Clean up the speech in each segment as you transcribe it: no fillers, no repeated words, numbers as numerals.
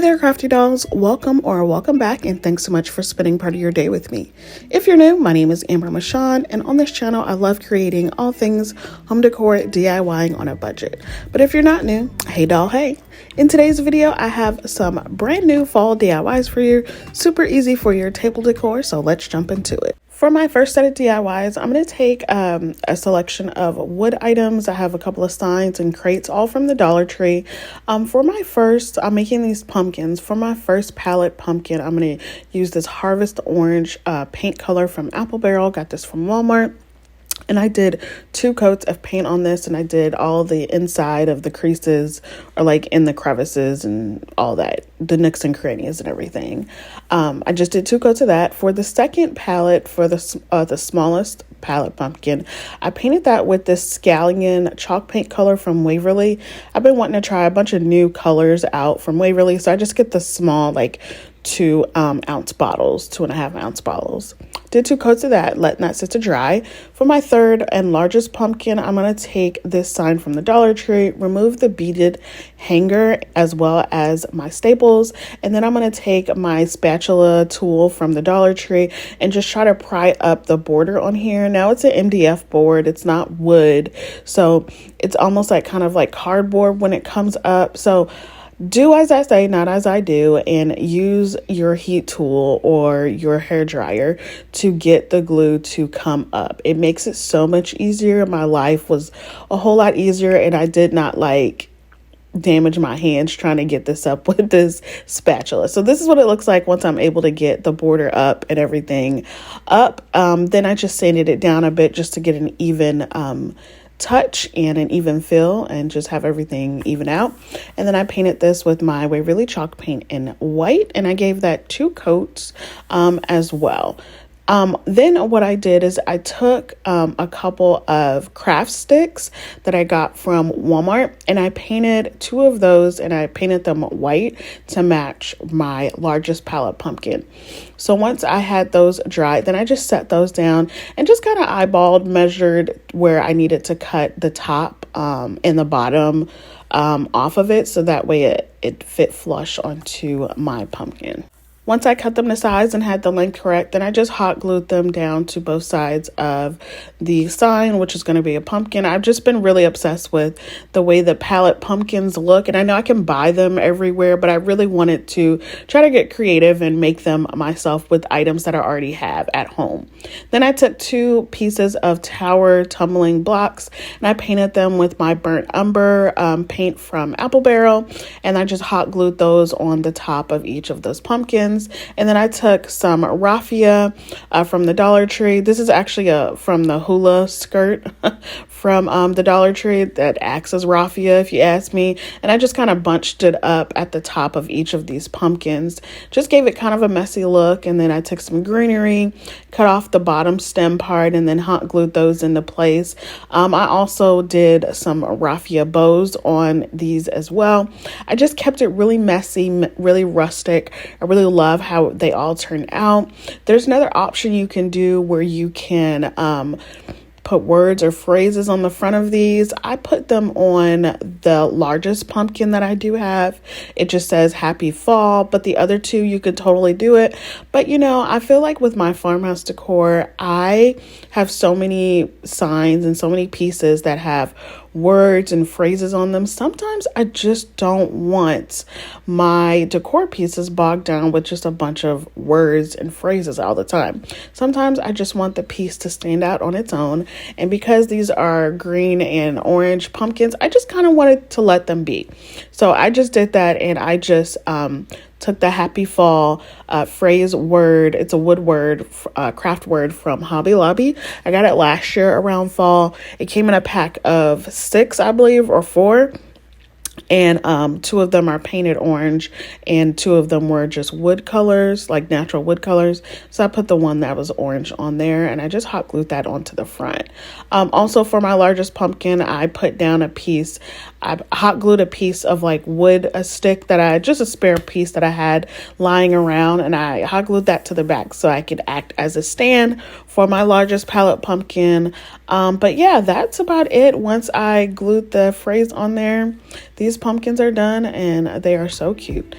there, Crafty Dolls. Welcome back, and thanks so much for spending part of your day with me. If you're new, my name is Amber Michon, and on this channel, I love creating all things home decor DIYing on a budget. But if you're not new, hey doll, hey. In today's video, I have some brand new fall DIYs for you, super easy for your table decor, so let's jump into it. For my first set of DIYs, I'm going to take a selection of wood items. I have a couple of signs and crates, all from the Dollar Tree. For my first, I'm making these pumpkins. For my first palette pumpkin, I'm going to use this Harvest Orange paint color from Apple Barrel. Got this from Walmart. And I did 2 coats of paint on this, and I did all the inside of the creases, or like in the crevices and all that, the nooks and crannies and everything. I just did 2 coats of that. For the second palette, for the smallest palette pumpkin, I painted that with this Scallion chalk paint color from Waverly. I've been wanting to try a bunch of new colors out from Waverly, so I just get the small, like 2.5 ounce bottles. Did 2 coats of that, letting that sit to dry. For my third and largest pumpkin, I'm going to take this sign from the Dollar Tree, remove the beaded hanger as well as my staples, and then I'm going to take my spatula tool from the Dollar Tree and just try to pry up the border on here. Now it's an MDF board, it's not wood, so it's almost like kind of like cardboard when it comes up. So do as I say, not as I do, and use your heat tool or your hair dryer to get the glue to come up. It makes it so much easier. My life was a whole lot easier, and I did not damage my hands trying to get this up with this spatula. So this is what it looks like once I'm able to get the border up and everything up. Then I just sanded it down a bit just to get an even touch and an even feel and just have everything even out. And then I painted this with my Waverly chalk paint in white, and I gave that 2 coats as well. Then what I did is I took a couple of craft sticks that I got from Walmart, and I painted 2 of those, and I painted them white to match my largest palette pumpkin. So once I had those dry, then I just set those down and just kind of eyeballed, measured where I needed to cut the top and the bottom off of it, so that way it fit flush onto my pumpkin. Once I cut them to size and had the length correct, then I just hot glued them down to both sides of the sign, which is going to be a pumpkin. I've just been really obsessed with the way the palette pumpkins look, and I know I can buy them everywhere, but I really wanted to try to get creative and make them myself with items that I already have at home. Then I took 2 pieces of tower tumbling blocks, and I painted them with my burnt umber paint from Apple Barrel, and I just hot glued those on the top of each of those pumpkins. And then I took some raffia from the Dollar Tree. This is actually from the hula skirt from the Dollar Tree that acts as raffia, if you ask me. And I just kind of bunched it up at the top of each of these pumpkins. Just gave it kind of a messy look. And then I took some greenery, cut off the bottom stem part, and then hot glued those into place. I also did some raffia bows on these as well. I just kept it really messy, really rustic. I really love how they all turn out. There's another option you can do where you can put words or phrases on the front of these. I put them on the largest pumpkin that I do have. It just says happy fall, but the other 2 you could totally do it. But you know, I feel like with my farmhouse decor, I have so many signs and so many pieces that have words and phrases on them. Sometimes I just don't want my decor pieces bogged down with just a bunch of words and phrases all the time. Sometimes I just want the piece to stand out on its own. And because these are green and orange pumpkins, I just kind of wanted to let them be. So I just did that, and I just took the happy fall phrase word. It's a wood word, craft word from Hobby Lobby. I got it last year around fall. It came in a pack of 6, I believe, or 4. And 2 of them are painted orange, and 2 of them were just wood colors, like natural wood colors. So I put the one that was orange on there, and I just hot glued that onto the front. Also for my largest pumpkin, I put down a piece. I hot glued a piece of like wood, a stick just a spare piece that I had lying around, and I hot glued that to the back so I could act as a stand for my largest palette pumpkin. But yeah, that's about it. Once I glued the phrase on there, these pumpkins are done, and they are so cute.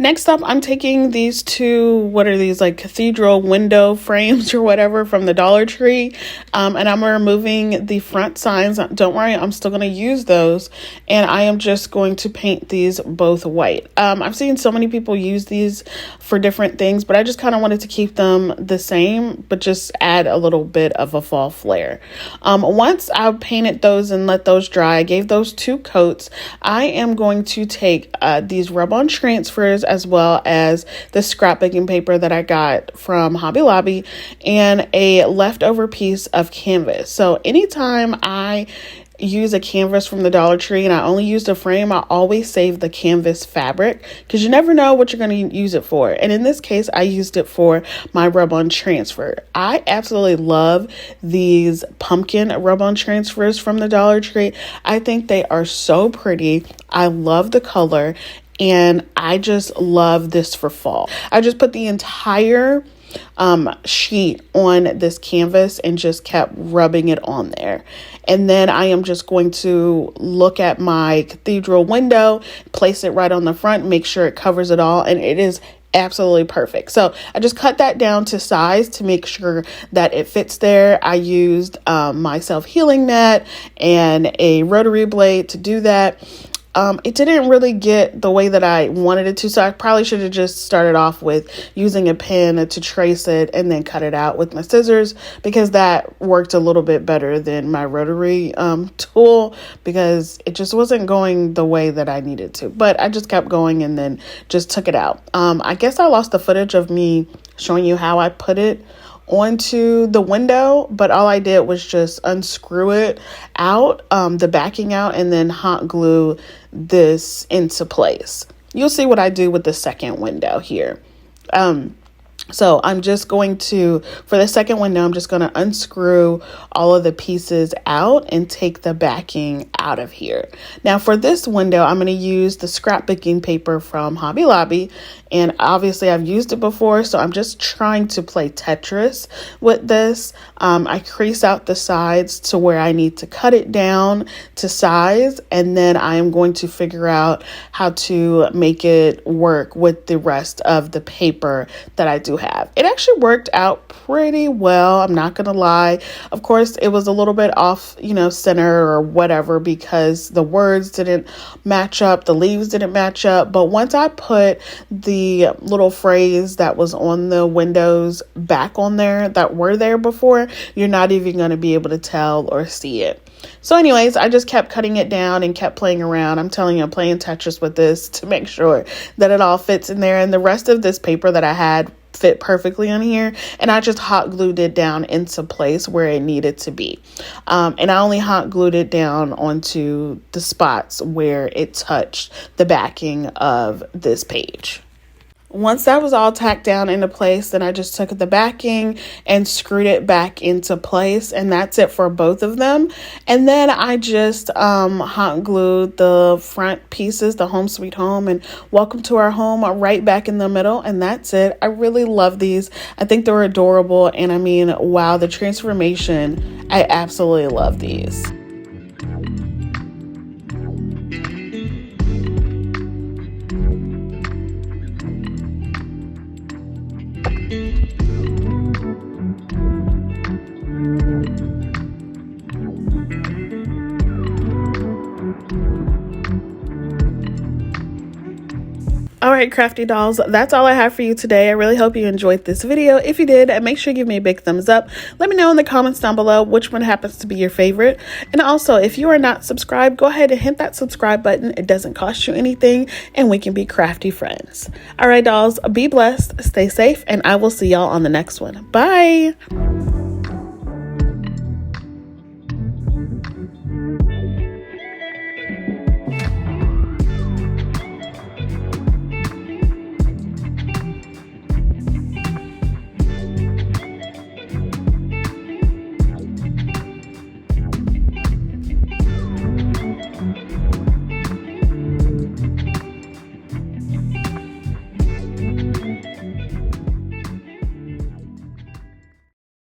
Next up, I'm taking these two, what are these, like cathedral window frames or whatever from the Dollar Tree, and I'm removing the front signs. Don't worry, I'm still going to use those, and I am just going to paint these both white. I've seen so many people use these for different things, but I just kind of wanted to keep them the same, but just add a little bit of a fall flair. Once I painted those and let those dry, I gave those 2 coats. I am going to take these rub-on transfers as well as the scrapbooking paper that I got from Hobby Lobby and a leftover piece of canvas. So anytime I use a canvas from the Dollar Tree and I only used a frame, I always save the canvas fabric because you never know what you're going to use it for. And in this case, I used it for my rub-on transfer. I absolutely love these pumpkin rub-on transfers from the Dollar Tree. I think they are so pretty. I love the color. And I just love this for fall. I just put the entire sheet on this canvas and just kept rubbing it on there. And then I am just going to look at my cathedral window, place it right on the front, make sure it covers it all. And it is absolutely perfect. So I just cut that down to size to make sure that it fits there. I used my self-healing mat and a rotary blade to do that. It didn't really get the way that I wanted it to, so I probably should have just started off with using a pen to trace it and then cut it out with my scissors, because that worked a little bit better than my rotary tool, because it just wasn't going the way that I needed to. But I just kept going and then just took it out. I guess I lost the footage of me showing you how I put it onto the window, but all I did was just unscrew it out, the backing out, and then hot glue this into place. You'll see what I do with the second window here. So I'm just going to, for the second window, I'm just going to unscrew all of the pieces out and take the backing out of here. Now for this window, I'm going to use the scrapbooking paper from Hobby Lobby. And obviously I've used it before, so I'm just trying to play Tetris with this. I crease out the sides to where I need to cut it down to size, and then I am going to figure out how to make it work with the rest of the paper that I do have. It actually worked out pretty well, I'm not gonna lie. Of course, it was a little bit off, center or whatever, because the words didn't match up, the leaves didn't match up. But once I put the little phrase that was on the windows back on there that were there before, you're not even going to be able to tell or see it. So anyways, I just kept cutting it down and kept playing around. I'm telling you, I'm playing Tetris with this to make sure that it all fits in there. And the rest of this paper that I had fit perfectly on here, and I just hot glued it down into place where it needed to be. And I only hot glued it down onto the spots where it touched the backing of this page. Once that was all tacked down into place, then I just took the backing and screwed it back into place, and that's it for both of them. And then I just hot glued the front pieces, the Home Sweet Home and Welcome to Our Home, right back in the middle, and that's it. I really love these. I think they're adorable, and I mean, wow, the transformation, I absolutely love these. All right, Crafty Dolls, that's all I have for you today. I really hope you enjoyed this video. If you did, make sure you give me a big thumbs up. Let me know in the comments down below which one happens to be your favorite. And also, if you are not subscribed, go ahead and hit that subscribe button. It doesn't cost you anything, and we can be crafty friends. All right, dolls, be blessed, stay safe, and I will see y'all on the next one. Bye.